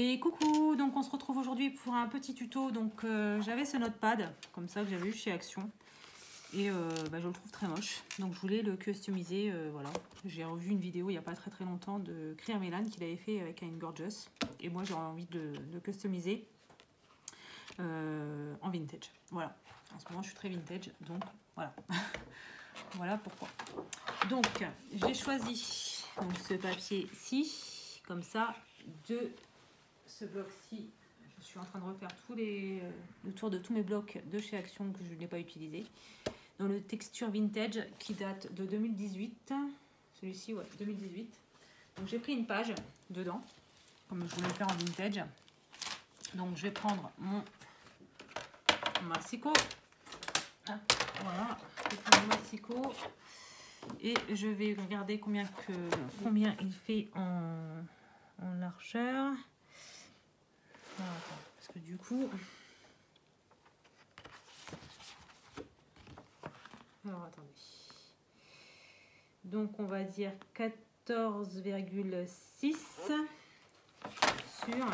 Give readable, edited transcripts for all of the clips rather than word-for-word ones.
Et coucou, donc on se retrouve aujourd'hui pour un petit tuto. Donc j'avais ce notepad comme ça que j'avais eu chez Action et je le trouve très moche, donc je voulais le customiser. Voilà, j'ai revu une vidéo il n'y a pas très longtemps de Clear Mélan qu'il avait fait avec une Gorgeous et moi j'ai envie de le customiser en vintage. Voilà, en ce moment je suis très vintage, donc voilà. Voilà pourquoi. Donc j'ai choisi donc, ce papier-ci comme ça de ce bloc-ci. Je suis en train de refaire le tour de tous mes blocs de chez Action que je n'ai pas utilisé. Dans le texture vintage qui date de 2018. Celui-ci, ouais, 2018. Donc j'ai pris une page dedans, comme je voulais le faire en vintage. Donc je vais prendre mon massicot. Voilà, je vais prendre mon massicot. Et je vais regarder combien il fait en largeur. Alors, parce que du coup... Alors, attendez. Donc, on va dire 14,6 sur.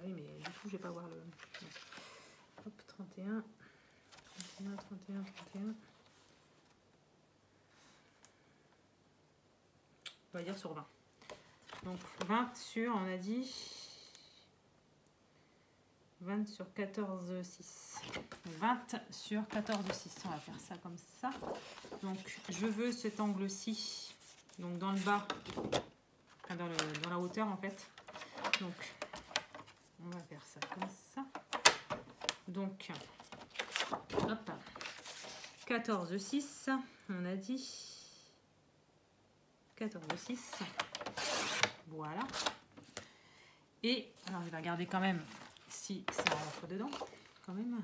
Oui, mais du coup, je vais pas voir le... Hop, 31. On va dire sur 20. Donc 20 sur, on a dit 20 sur 14,6. 20 sur 14,6. On va faire ça comme ça. Donc je veux cet angle-ci, donc dans le bas, enfin dans la hauteur en fait. Donc on va faire ça comme ça. Donc hop, 14,6. On a dit 14,6. Voilà. Et alors je vais regarder quand même si ça rentre dedans. Quand même.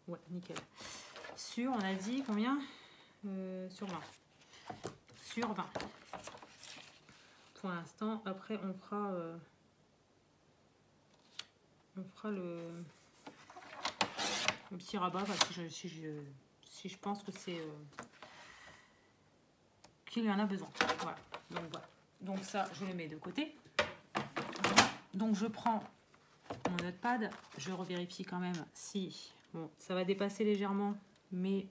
Ouais, nickel. Sur, on a dit combien sur 20. Sur 20. Pour l'instant, après on fera le petit rabat si je pense que c'est qu'il y en a besoin. Voilà. Donc ça, je le mets de côté. Donc je prends mon notepad, je revérifie quand même si... Bon, ça va dépasser légèrement, mais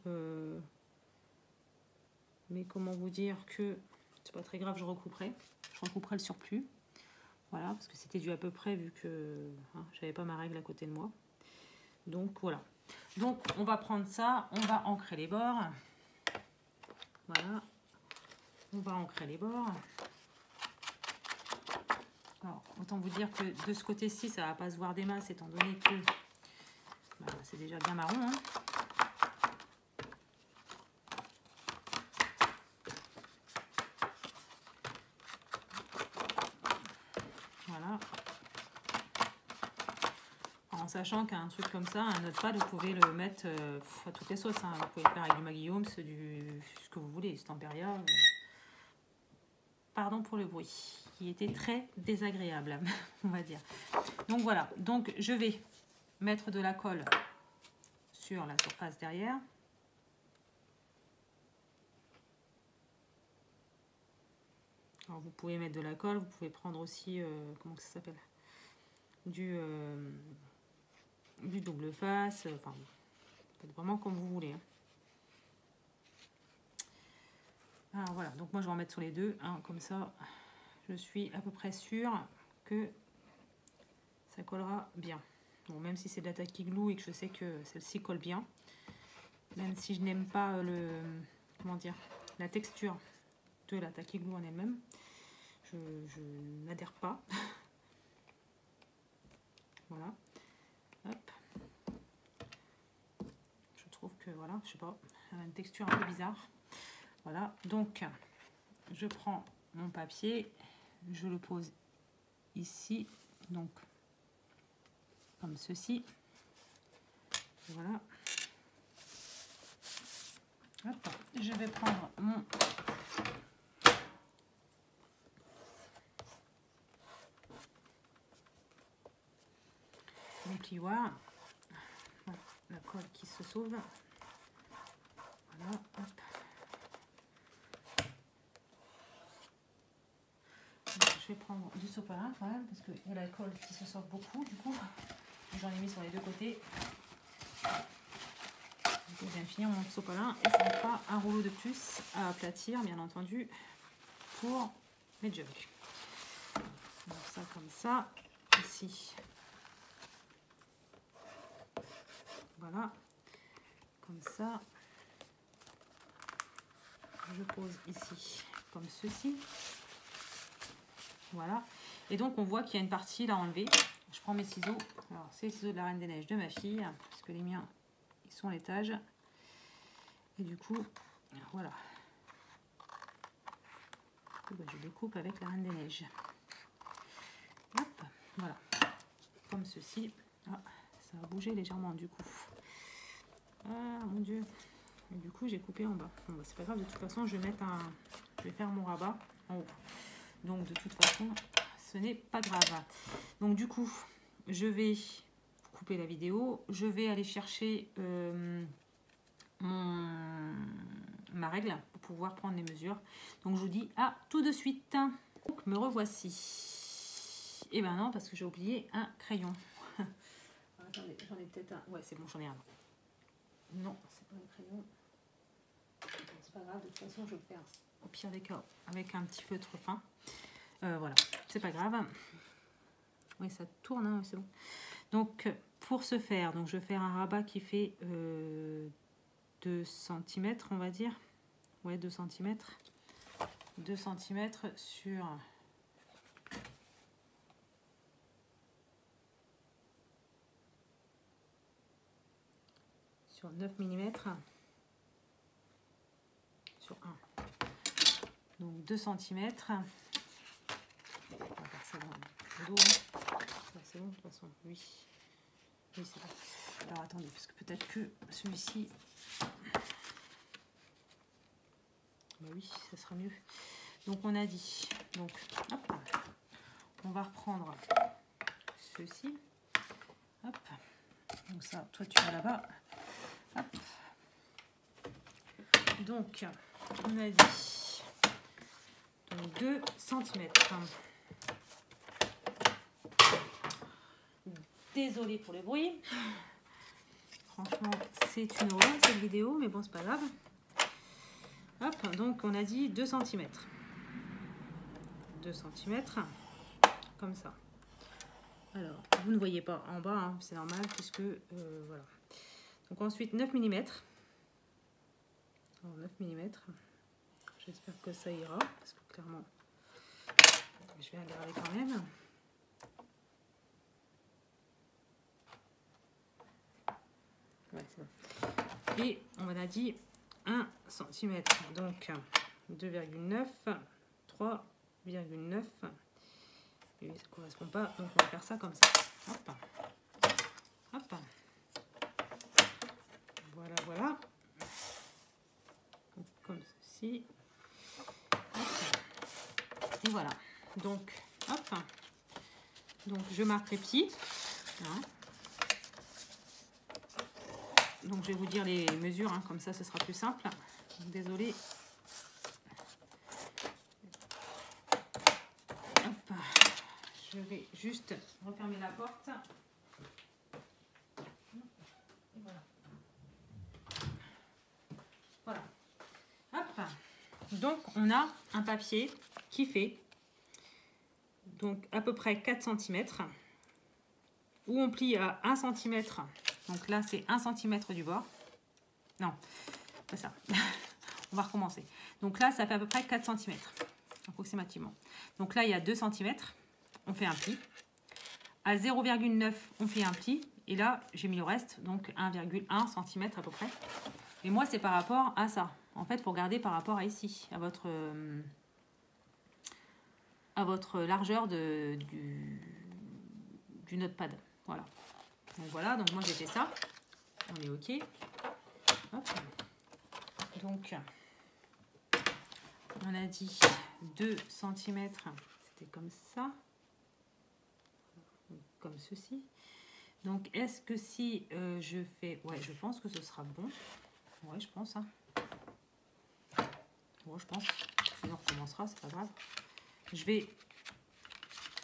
comment vous dire que c'est pas très grave, je recouperai le surplus. Voilà, parce que c'était dû à peu près vu que j'avais pas ma règle à côté de moi. Donc voilà. Donc on va prendre ça, on va ancrer les bords. Voilà. On va ancrer les bords. Alors, autant vous dire que de ce côté-ci, ça ne va pas se voir des masses, étant donné que c'est déjà bien marron. Hein. Voilà. En sachant qu'un truc comme ça, un notepad, vous pouvez le mettre à toutes les sauces. Hein. Vous pouvce le faire avec du Maggie Holmes, ce que vous voulez, du Stamperia. Pardon pour le bruit, qui était très désagréable, on va dire. Donc voilà, donc je vais mettre de la colle sur la surface derrière. Alors vous pouvez mettre de la colle, vous pouvez prendre aussi, comment ça s'appelle, du double face, enfin, faites vraiment comme vous voulez. Hein. Alors voilà, donc moi je vais en mettre sur les deux, hein, comme ça je suis à peu près sûre que ça collera bien. Bon, même si c'est de la tacky glue et que je sais que celle-ci colle bien, même si je n'aime pas la texture de la tacky glue en elle-même, je n'adhère pas. Voilà. Hop. Je trouve que voilà, je sais pas, elle a une texture un peu bizarre. Voilà, donc je prends mon papier, je le pose ici, donc comme ceci. Voilà. Hop, je vais prendre mon plioir. Voilà, la colle qui se sauve. Voilà, hop. vais prendre du sopalin quand même, parce qu'il y a l'alcool qui se sort beaucoup, du coup. J'en ai mis sur les deux côtés. Je viens de finir mon sopalin et ça me fera un rouleau de plus à aplatir, bien entendu, pour mes jugs. Donc ça comme ça, ici. Voilà, comme ça. Je pose ici, comme ceci. Voilà. Et donc, on voit qu'il y a une partie là enlevée. Je prends mes ciseaux. Alors, c'est les ciseaux de la Reine des Neiges de ma fille, parce que les miens, ils sont à l'étage. Et du coup, voilà. Je découpe avec la Reine des Neiges. Hop, voilà. Comme ceci. Ah, ça a bougé légèrement du coup. Ah, mon Dieu. Et du coup, j'ai coupé en bas. Bon, bah, c'est pas grave, de toute façon, je vais faire mon rabat en haut. Donc, de toute façon, ce n'est pas grave. Donc, du coup, je vais couper la vidéo. Je vais aller chercher ma règle pour pouvoir prendre les mesures. Donc, je vous dis à tout de suite. Donc, me revoici. Et ben non, parce que j'ai oublié un crayon. Attendez, j'en ai peut-être un. Ouais, c'est bon, j'en ai un. Non, c'est pas un crayon. C'est pas grave, de toute façon, je vais faire au pire des cas avec un petit feutre fin. Voilà, c'est pas grave. Oui, ça tourne, hein, c'est bon. Donc, pour ce faire, donc je vais faire un rabat qui fait 2 cm, on va dire. Ouais, 2 cm. 2 cm sur 9 mm. Sur 1. Donc 2 cm. On va faire ça dans le dos. C'est bon, de toute façon, oui. Oui, c'est bon. Alors attendez, parce que peut-être que celui-ci. Bah oui, ça sera mieux. Donc on a dit. Donc, hop. On va reprendre ceci. Hop. Donc ça, toi tu vas là-bas. Hop. Donc, on a dit. Donc 2 cm. Désolée pour le bruit. Franchement, c'est une horreur cette vidéo, mais bon, c'est pas grave. Hop, donc on a dit 2 cm. 2 cm, comme ça. Alors, vous ne voyez pas en bas, hein, c'est normal, puisque voilà. Donc ensuite, 9 mm. Alors, 9 mm. J'espère que ça ira, parce que clairement, je vais regarder quand même. Ouais, c'est bon. Et on a dit 1 cm, donc 2,9, 3,9. Et ça ne correspond pas, donc on va faire ça comme ça. Hop. Hop. Voilà, voilà. Donc, comme ceci. Hop. Et voilà. Donc, hop. Donc, je marque les pieds. Hein. Donc, je vais vous dire les mesures, hein, comme ça, ce sera plus simple. Désolée. Hop. Je vais juste refermer la porte. Et voilà. Voilà. Hop. Donc, on a un papier qui fait donc à peu près 4 cm. Où on plie à 1 cm. Donc là, c'est 1 cm du bord. Non, pas ça. On va recommencer. Donc là, ça fait à peu près 4 cm, approximativement. Donc là, il y a 2 cm. On fait un pli. À 0,9, on fait un pli. Et là, j'ai mis le reste, donc 1,1 cm à peu près. Et moi, c'est par rapport à ça. En fait, il faut regarder par rapport à ici, à votre largeur du notepad. Voilà. Donc voilà, donc moi j'ai fait ça. On est OK. Hop. Donc, on a dit 2 cm. C'était comme ça. Comme ceci. Donc, est-ce que si je fais... Ouais, je pense que ce sera bon. Ouais, je pense. Hein. Ouais, je pense. Sinon, on recommencera, c'est pas grave. Je vais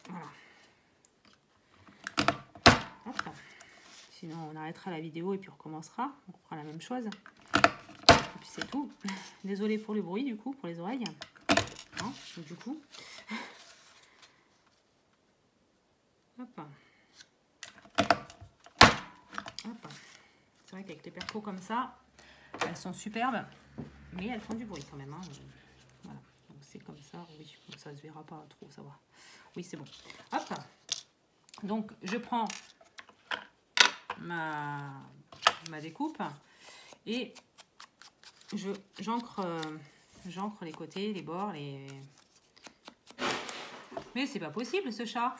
Voilà. Hop. Sinon, on arrêtera la vidéo et puis on recommencera. On fera la même chose. Et puis c'est tout. Désolée pour le bruit, du coup, pour les oreilles. Hein, du coup. Hop. Hop. C'est vrai qu'avec les percos comme ça, elles sont superbes, mais elles font du bruit quand même. Hein. Voilà. Donc c'est comme ça. Oui, donc ça se verra pas trop, ça va. Oui, c'est bon. Hop. Donc je prends ma découpe et j'encre les côtés, les bords, les... Mais c'est pas possible ce chat.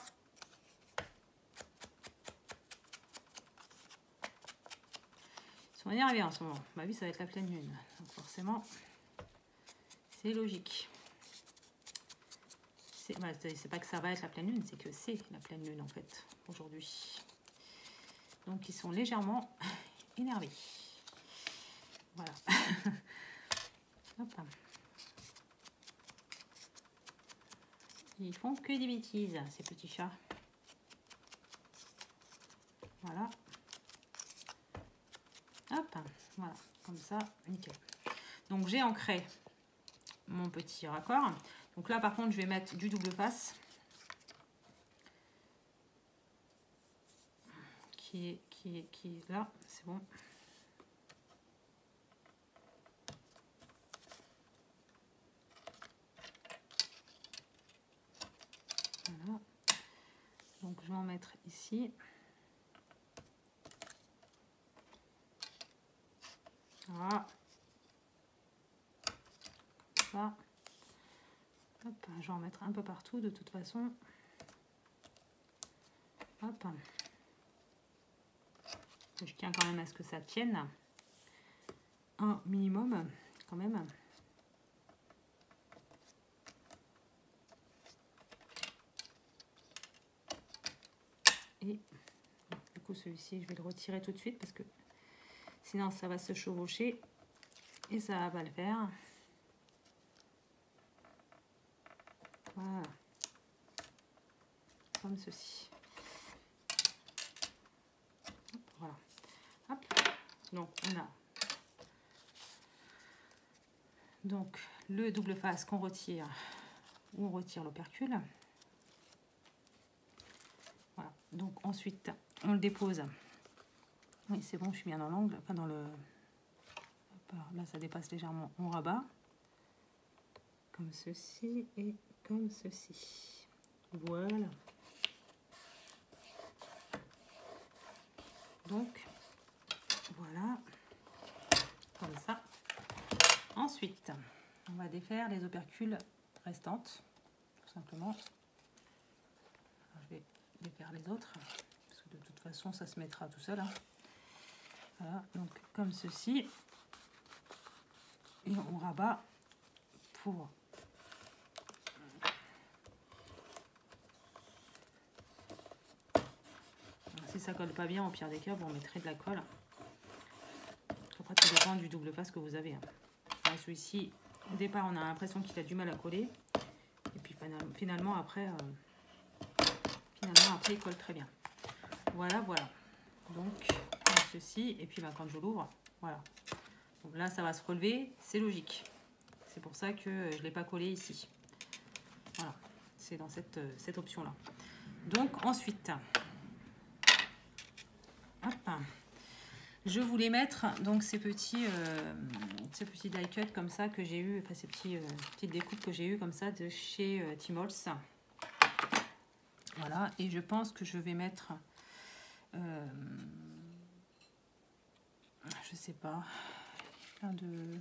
Ils sont énervés en ce moment. Bah oui, ça va être la pleine lune. Donc forcément, c'est logique. Bah, c'est pas que ça va être la pleine lune, c'est que c'est la pleine lune en fait, aujourd'hui. Donc ils sont légèrement énervés. Voilà. Hop. Ils font que des bêtises, ces petits chats. Voilà. Hop. Voilà. Comme ça, nickel. Donc j'ai ancré mon petit raccord. Donc là, par contre, je vais mettre du double face. Qui est là. C'est bon. Voilà. Donc je vais en mettre ici. Voilà. Comme ça. Hop, je vais en mettre un peu partout de toute façon. Hop. Je tiens quand même à ce que ça tienne. Un minimum quand même. Et du coup celui-ci je vais le retirer tout de suite parce que sinon ça va se chevaucher et ça va pas le faire. Voilà. Comme ceci. Hop, voilà. Hop. Donc on a donc le double face qu'on retire, où on retire l'opercule. Voilà. Donc ensuite on le dépose. Oui, c'est bon, je suis bien dans l'angle, enfin dans le... Hop, là ça dépasse légèrement, on rabat. Comme ceci et comme ceci. Voilà. Donc voilà, comme ça. Ensuite, on va défaire les opercules restantes, tout simplement. Alors, je vais défaire les autres, parce que de toute façon, ça se mettra tout seul. Hein. Voilà, donc comme ceci. Et on rabat pour... Alors, si ça colle pas bien, au pire des cas, vous mettrez de la colle. Après, tout dépend du double face que vous avez. Hein. Celui-ci, au départ, on a l'impression qu'il a du mal à coller. Et puis finalement, après, il colle très bien. Voilà, voilà. Donc, comme ceci. Et puis, quand je l'ouvre, voilà. Donc là, ça va se relever. C'est logique. C'est pour ça que je ne l'ai pas collé ici. Voilà. C'est dans cette option-là. Donc, ensuite, hop. Je voulais mettre donc ces petits die cut comme ça que j'ai eu, enfin ces petites découpes que j'ai eu comme ça de chez Tmall. Voilà, et je pense que je vais mettre, je sais pas, plein de...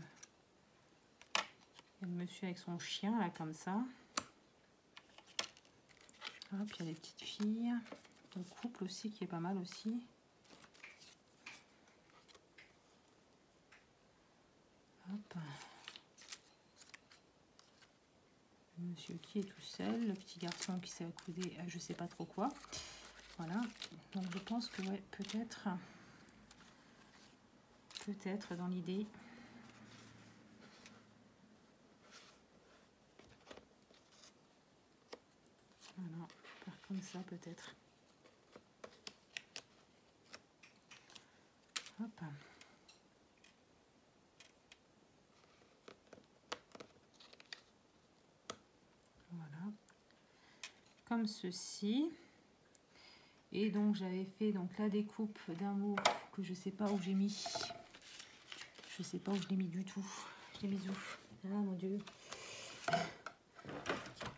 Il y a le monsieur avec son chien là comme ça. Hop, il y a des petites filles, le couple aussi qui est pas mal aussi. Hop. Le monsieur qui est tout seul, le petit garçon qui s'est accoudé à je sais pas trop quoi. Voilà, donc je pense que ouais, peut-être dans l'idée. Voilà, comme ça peut-être. Hop. Voilà. Comme ceci. Et donc j'avais fait donc la découpe d'un mot que je sais pas où j'ai mis. Je sais pas où je l'ai mis du tout. Je l'ai mise où? Ah mon dieu.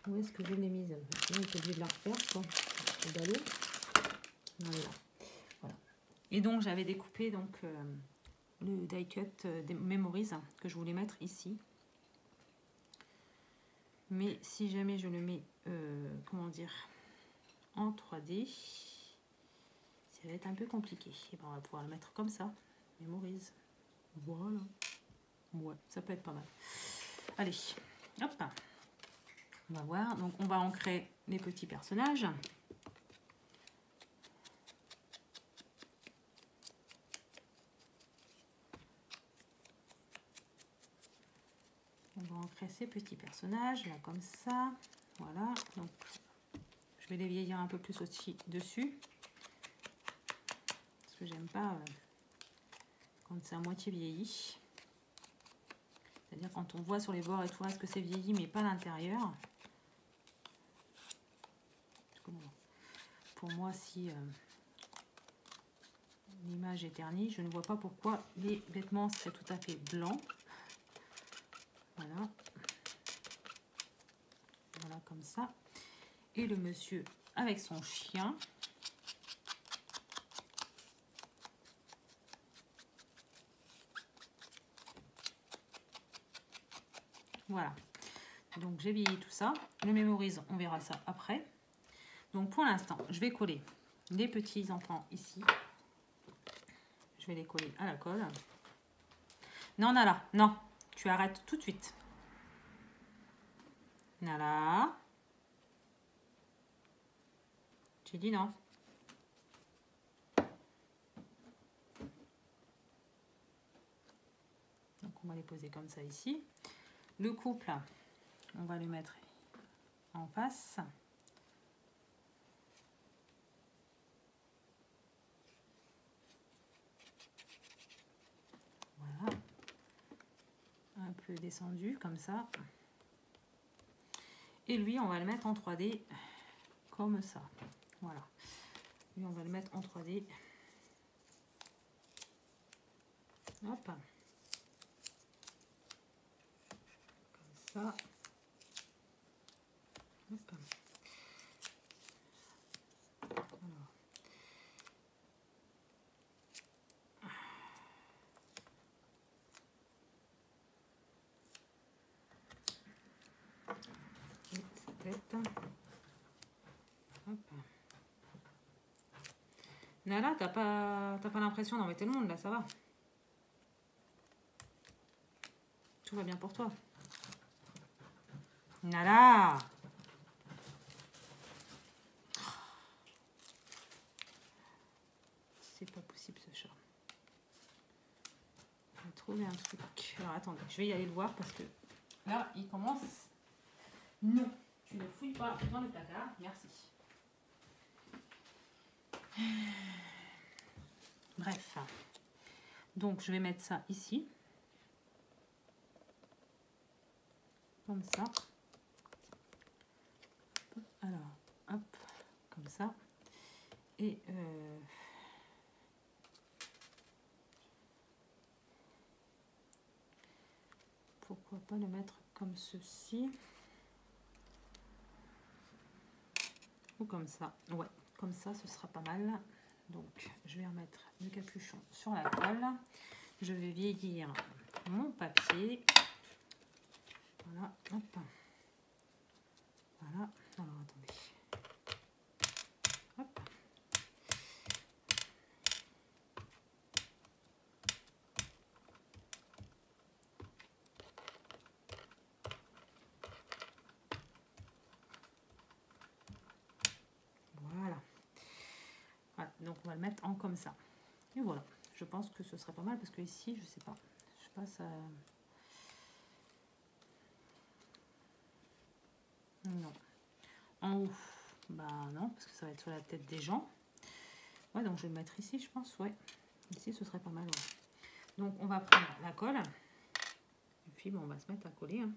Où est-ce que je l'ai mise? Sinon, il faut obligé de la refaire, quoi. C'est ballot. Non, elle est là. Voilà. Et donc j'avais découpé donc le die cut des Memories que je voulais mettre ici. Mais si jamais je le mets, comment dire, en 3D, ça va être un peu compliqué. Et ben on va pouvoir le mettre comme ça. Memories. Voilà. Ouais, ça peut être pas mal. Allez, hop. On va voir. Donc on va ancrer les petits personnages. On va ancrer ces petits personnages là comme ça. Voilà. Donc je vais les vieillir un peu plus aussi dessus. Parce que j'aime pas quand c'est à moitié vieilli. C'est-à-dire quand on voit sur les bords et tout, est-ce que c'est vieilli mais pas l'intérieur. Pour moi, si l'image est ternie, je ne vois pas pourquoi les vêtements seraient tout à fait blancs. Voilà. Voilà comme ça. Et le monsieur avec son chien. Voilà. Donc j'ai vieilli tout ça. Le mémorise, on verra ça après. Donc pour l'instant, je vais coller les petits enfants ici. Je vais les coller à la colle. Non, Nala, non. Tu arrêtes tout de suite. Nala. J'ai dit non. Donc on va les poser comme ça ici. Le couple, on va le mettre en face. Voilà. Un peu descendu comme ça. Et lui, on va le mettre en 3D comme ça. Voilà. Lui, on va le mettre en 3D. Hop. Comme ça. Hop. Alors. Et sa tête. Hop. Nala, t'as pas l'impression d'embêter le monde là, ça va. Tout va bien pour toi. Nala. C'est pas possible ce chat. J'ai trouvé un truc. Alors attendez, je vais y aller le voir parce que là, il commence. Non, tu ne fouilles pas dans le placard. Merci. Bref. Donc, je vais mettre ça ici. Comme ça. Alors, hop, comme ça. Et pourquoi pas le mettre comme ceci. Ou comme ça. Ouais, comme ça, ce sera pas mal. Donc, je vais remettre le capuchon sur la colle. Je vais vieillir mon papier. Voilà, hop. Voilà. Alors, attendez. Hop. Voilà. Voilà. Donc, on va le mettre en comme ça. Et voilà. Je pense que ce serait pas mal parce que ici, je sais pas. Je sais pas, ça... Non. En haut. Bah non, parce que ça va être sur la tête des gens. Ouais, donc je vais le mettre ici, je pense. Ouais, ici, ce serait pas mal. Ouais. Donc, on va prendre la colle. Et puis, bon, on va se mettre à coller. Hein.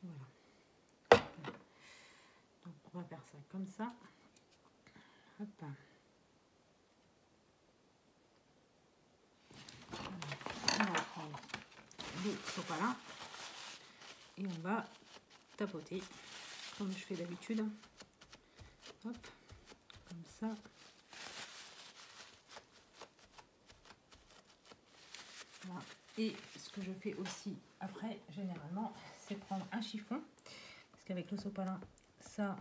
Voilà. Donc, on va faire ça comme ça. Hop. On va prendre le sopalin et on va tapoter comme je fais d'habitude. Hop, comme ça. Voilà. Et ce que je fais aussi après, généralement, c'est prendre un chiffon. Parce qu'avec le sopalin, ça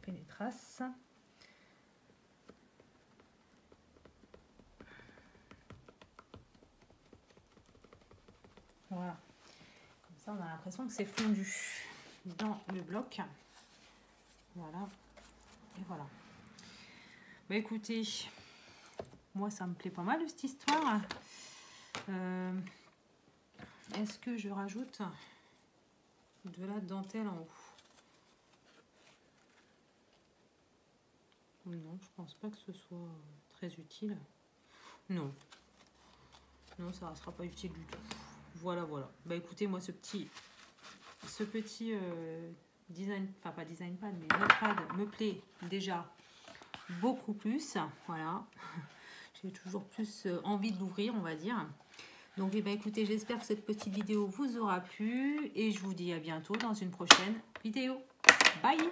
fait des traces. Voilà. Comme ça, on a l'impression que c'est fondu dans le bloc. Voilà. Et voilà. Bah écoutez, moi, ça me plaît pas mal cette histoire. Est-ce que je rajoute de la dentelle en haut? Non, je pense pas que ce soit très utile. Non. Non, ça ne sera pas utile du tout. Voilà, voilà. Bah écoutez, moi, ce petit design, enfin pas design pad, mais notepad me plaît déjà beaucoup plus. Voilà. J'ai toujours plus envie de l'ouvrir, on va dire. Donc, eh ben, écoutez, j'espère que cette petite vidéo vous aura plu. Et je vous dis à bientôt dans une prochaine vidéo. Bye!